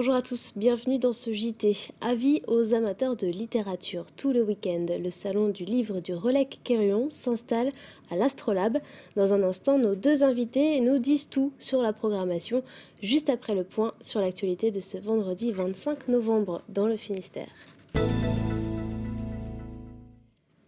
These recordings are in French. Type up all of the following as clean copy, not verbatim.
Bonjour à tous, bienvenue dans ce JT. Avis aux amateurs de littérature. Tout le week-end, le salon du livre du Relecq-Kerhuon s'installe à l'Astrolabe. Dans un instant, nos deux invités nous disent tout sur la programmation, juste après le point sur l'actualité de ce vendredi 25 novembre dans le Finistère.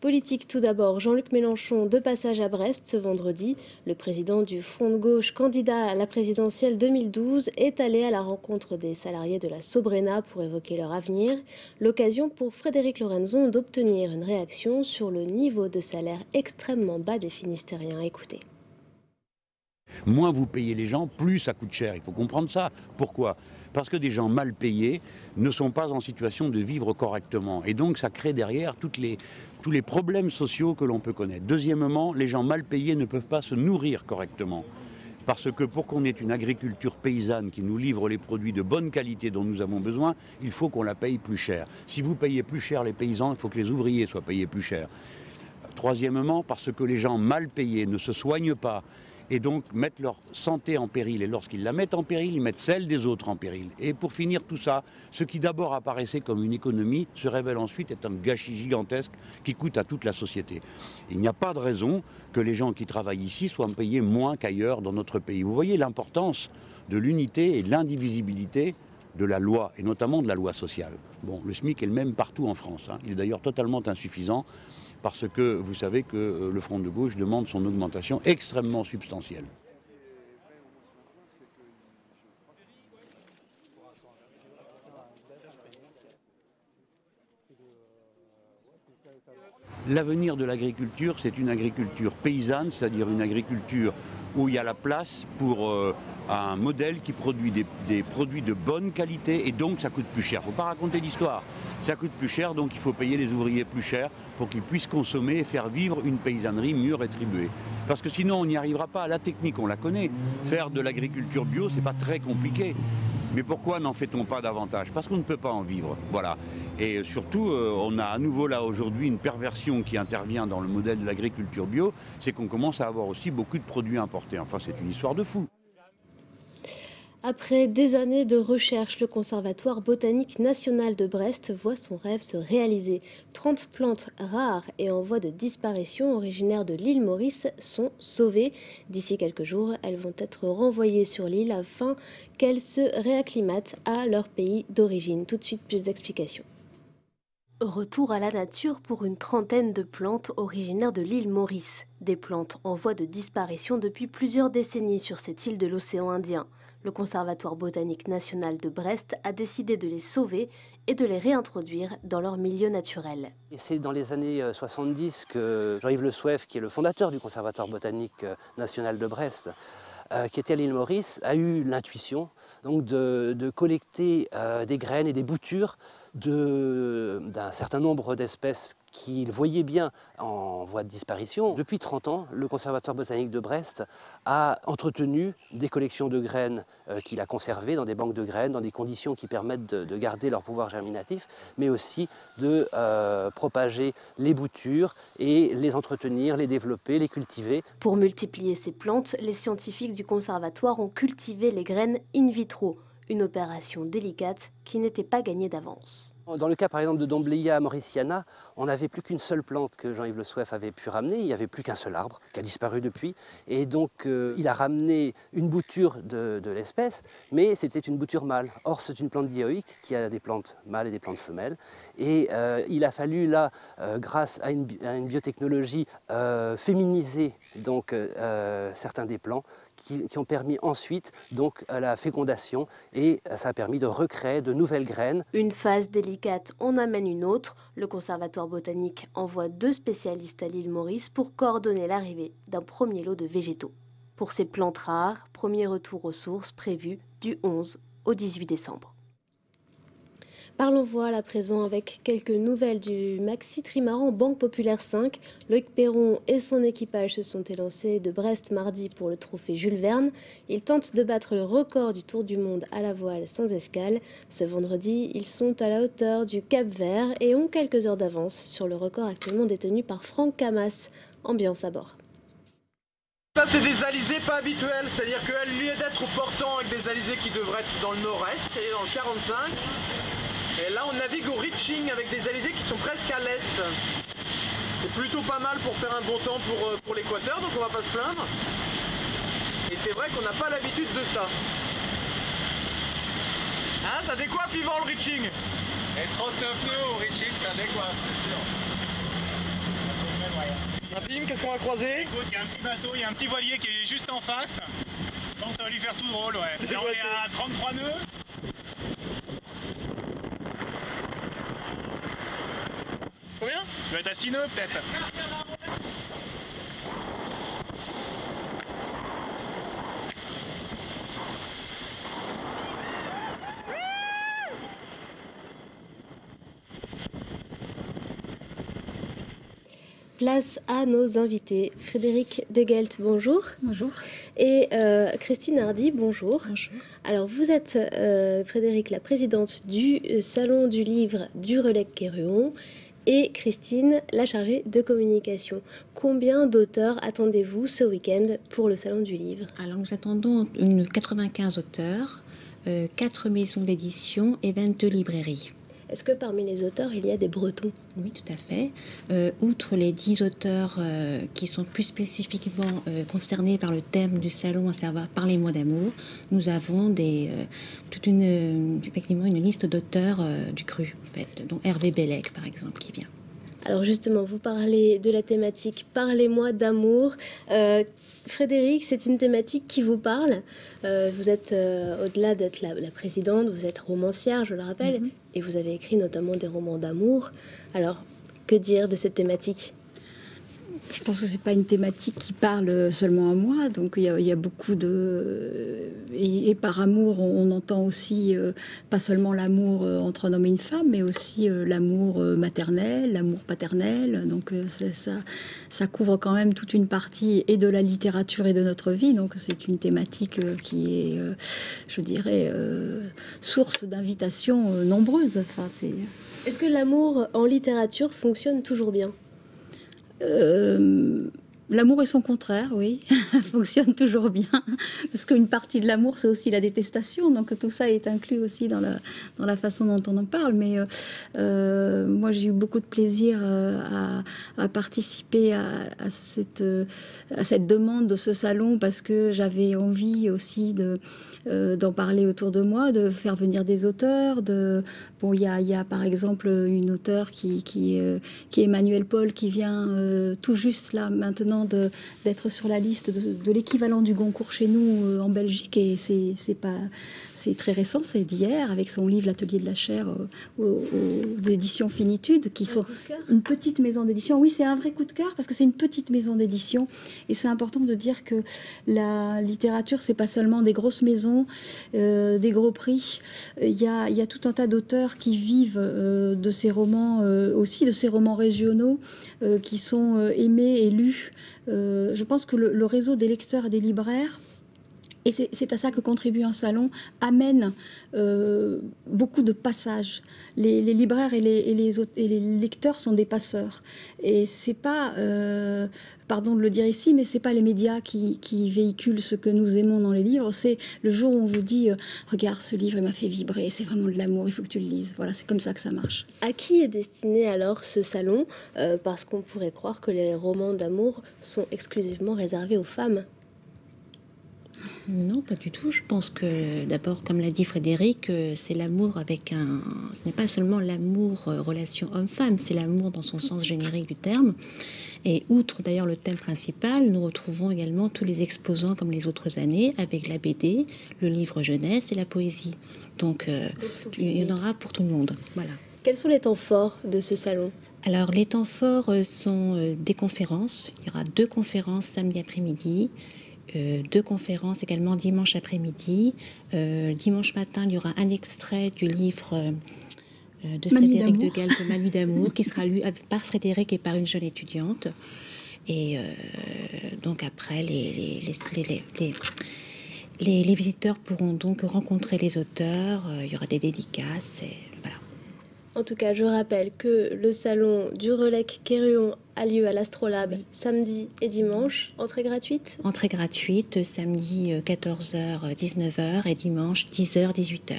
Politique tout d'abord, Jean-Luc Mélenchon de passage à Brest ce vendredi. Le président du Front de gauche, candidat à la présidentielle 2012, est allé à la rencontre des salariés de la Sobrena pour évoquer leur avenir. L'occasion pour Frédéric Lorenzon d'obtenir une réaction sur le niveau de salaire extrêmement bas des Finistériens. Écoutez. Moins vous payez les gens, plus ça coûte cher. Il faut comprendre ça. Pourquoi ? Parce que des gens mal payés ne sont pas en situation de vivre correctement. Et donc ça crée derrière tous les problèmes sociaux que l'on peut connaître. Deuxièmement, les gens mal payés ne peuvent pas se nourrir correctement. Parce que pour qu'on ait une agriculture paysanne qui nous livre les produits de bonne qualité dont nous avons besoin, il faut qu'on la paye plus cher. Si vous payez plus cher les paysans, il faut que les ouvriers soient payés plus cher. Troisièmement, parce que les gens mal payés ne se soignent pas et donc mettent leur santé en péril. Et lorsqu'ils la mettent en péril, ils mettent celle des autres en péril. Et pour finir tout ça, ce qui d'abord apparaissait comme une économie se révèle ensuite être un gâchis gigantesque qui coûte à toute la société. Il n'y a pas de raison que les gens qui travaillent ici soient payés moins qu'ailleurs dans notre pays. Vous voyez l'importance de l'unité et de l'indivisibilité de la loi, et notamment de la loi sociale. Bon, le SMIC est le même partout en France. Il est d'ailleurs totalement insuffisant, parce que vous savez que le Front de gauche demande son augmentation extrêmement substantielle. L'avenir de l'agriculture, c'est une agriculture paysanne, c'est-à-dire une agriculture où il y a la place pour un modèle qui produit des produits de bonne qualité et donc ça coûte plus cher. Il ne faut pas raconter l'histoire. Ça coûte plus cher, donc il faut payer les ouvriers plus cher pour qu'ils puissent consommer et faire vivre une paysannerie mieux rétribuée. Parce que sinon on n'y arrivera pas. La technique, on la connaît. Faire de l'agriculture bio, c'est pas très compliqué. Mais pourquoi n'en fait-on pas davantage? Parce qu'on ne peut pas en vivre. Voilà. Et surtout, on a à nouveau là aujourd'hui une perversion qui intervient dans le modèle de l'agriculture bio, c'est qu'on commence à avoir aussi beaucoup de produits importés. Enfin, c'est une histoire de fou. Après des années de recherche, le Conservatoire botanique national de Brest voit son rêve se réaliser. 30 plantes rares et en voie de disparition originaires de l'île Maurice sont sauvées. D'ici quelques jours, elles vont être renvoyées sur l'île afin qu'elles se réacclimatent à leur pays d'origine. Tout de suite, plus d'explications. Retour à la nature pour une trentaine de plantes originaires de l'île Maurice. Des plantes en voie de disparition depuis plusieurs décennies sur cette île de l'océan Indien. Le Conservatoire botanique national de Brest a décidé de les sauver et de les réintroduire dans leur milieu naturel. C'est dans les années 70 que Jean-Yves Le Souef, qui est le fondateur du Conservatoire botanique national de Brest, qui était à l'île Maurice, a eu l'intuition de collecter des graines et des boutures d'un certain nombre d'espèces qu'il voyait bien en voie de disparition. Depuis 30 ans, le Conservatoire botanique de Brest a entretenu des collections de graines qu'il a conservées dans des banques de graines, dans des conditions qui permettent de garder leur pouvoir germinatif, mais aussi de propager les boutures et les entretenir, les développer, les cultiver. Pour multiplier ces plantes, les scientifiques du conservatoire ont cultivé les graines in vitro. Une opération délicate qui n'était pas gagnée d'avance. Dans le cas par exemple de Dombleia mauriciana, on n'avait plus qu'une seule plante que Jean-Yves Le Souef avait pu ramener, il n'y avait plus qu'un seul arbre qui a disparu depuis. Et donc il a ramené une bouture de l'espèce, mais c'était une bouture mâle. Or c'est une plante dioïque qui a des plantes mâles et des plantes femelles. Et il a fallu là, grâce à une biotechnologie, féminiser donc, certains des plants qui ont permis ensuite donc, la fécondation et ça a permis de recréer de nouvelles graines. Une phase délicate en amène une autre. Le Conservatoire botanique envoie 2 spécialistes à l'île Maurice pour coordonner l'arrivée d'un premier lot de végétaux. Pour ces plantes rares, premier retour aux sources prévu du 11 au 18 décembre. Parlons voile à présent avec quelques nouvelles du Maxi Trimaran Banque Populaire 5. Loïc Perron et son équipage se sont élancés de Brest mardi pour le trophée Jules Verne. Ils tentent de battre le record du Tour du Monde à la voile sans escale. Ce vendredi, ils sont à la hauteur du Cap-Vert et ont quelques heures d'avance sur le record actuellement détenu par Franck Camas. Ambiance à bord. Ça c'est des alizés pas habituels, c'est-à-dire qu'au lieu d'être au portant avec des alizés qui devraient être dans le nord-est, c'est dans le 45. Et là on navigue au reaching avec des alizés qui sont presque à l'est. C'est plutôt pas mal pour faire un bon temps pour l'équateur, donc on va pas se plaindre. Et c'est vrai qu'on n'a pas l'habitude de ça. Hein, ça décoiffe Yvan le reaching? Et 39 nœuds au reaching, ça décoiffe, c'est sûr. Rapim, qu'est-ce qu'on va croiser? Écoute, il y a un petit bateau, il y a un petit voilier qui est juste en face. Je pense que ça va lui faire tout drôle, ouais. Là, on est à 33 nœuds. Combien? Il doit être à 6 nœuds peut-être. Place à nos invités. Frédéric Degelt, bonjour. Bonjour. Et Christine Hardy, bonjour. Bonjour. Alors vous êtes, Frédéric, la présidente du Salon du Livre du Relecq-Kerhuon et Christine, la chargée de communication. Combien d'auteurs attendez-vous ce week-end pour le Salon du Livre? Alors nous attendons 95 auteurs, 4 maisons d'édition et 22 librairies. Est-ce que parmi les auteurs, il y a des Bretons? Oui, tout à fait. Outre les 10 auteurs qui sont plus spécifiquement concernés par le thème du salon, à savoir Parlez-moi d'amour, nous avons effectivement une liste d'auteurs du cru, en fait, dont Hervé Bellec, par exemple, qui vient. Alors justement, vous parlez de la thématique Parlez-moi d'amour. Frédéric, c'est une thématique qui vous parle. Vous êtes, au-delà d'être la présidente, vous êtes romancière, je le rappelle, et vous avez écrit notamment des romans d'amour. Alors, que dire de cette thématique? Je pense que c'est pas une thématique qui parle seulement à moi, donc il y a beaucoup de... Et par amour, on entend aussi pas seulement l'amour entre un homme et une femme, mais aussi l'amour maternel, l'amour paternel, donc ça couvre quand même toute une partie et de la littérature et de notre vie, donc c'est une thématique qui est, je dirais, source d'invitations nombreuses. Enfin, Est-ce que l'amour en littérature fonctionne toujours bien? L'amour et son contraire, oui, fonctionne toujours bien, parce qu'une partie de l'amour, c'est aussi la détestation, donc tout ça est inclus aussi dans la façon dont on en parle, mais moi j'ai eu beaucoup de plaisir à participer à cette demande de ce salon, parce que j'avais envie aussi d'en parler autour de moi, de faire venir des auteurs. Bon, il y a par exemple une auteure qui est Emmanuelle Paul, qui vient tout juste là maintenant d'être sur la liste de l'équivalent du Goncourt chez nous en Belgique, et c'est très récent, c'est d'hier, avec son livre L'Atelier de la chair aux éditions Finitude, qui sont une petite maison d'édition. Oui, c'est un vrai coup de cœur, parce que c'est une petite maison d'édition, et c'est important de dire que la littérature, c'est pas seulement des grosses maisons, des gros prix. Il y a tout un tas d'auteurs qui vivent de ces romans, aussi de ces romans régionaux, qui sont aimés et lus. Je pense que le réseau des lecteurs et des libraires, et c'est à ça que contribue un salon, amène beaucoup de passages. Les libraires et les lecteurs sont des passeurs. Et c'est pas, pardon de le dire ici, mais c'est pas les médias qui véhiculent ce que nous aimons dans les livres. C'est le jour où on vous dit regarde, ce livre, il m'a fait vibrer, c'est vraiment de l'amour, il faut que tu le lises. Voilà, c'est comme ça que ça marche. À qui est destiné alors ce salon? Parce qu'on pourrait croire que les romans d'amour sont exclusivement réservés aux femmes. Non, pas du tout. Je pense que d'abord, comme l'a dit Frédéric, c'est l'amour avec un... Ce n'est pas seulement l'amour relation homme-femme, c'est l'amour dans son sens générique du terme. Et outre d'ailleurs le thème principal, nous retrouvons également tous les exposants comme les autres années, avec la BD, le livre jeunesse et la poésie. Donc il y en aura pour tout le monde. Voilà. Quels sont les temps forts de ce salon? Alors les temps forts sont des conférences. Il y aura 2 conférences samedi après-midi. 2 conférences également dimanche après-midi. Dimanche matin, il y aura un extrait du livre de Frédéric Degelt, Manu d'amour, qui sera lu par Frédéric et par une jeune étudiante. Et donc après, les visiteurs pourront donc rencontrer les auteurs. Il y aura des dédicaces. Et voilà. En tout cas, je rappelle que le salon du Relec Quéruon a lieu à l'Astrolabe samedi et dimanche. Entrée gratuite? Entrée gratuite, samedi 14h, 19h et dimanche 10h, 18h.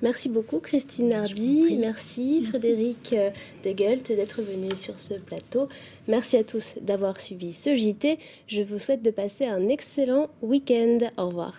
Merci beaucoup Christine Nardi, merci Frédéric Degelt d'être venu sur ce plateau. Merci à tous d'avoir suivi ce JT. Je vous souhaite de passer un excellent week-end. Au revoir.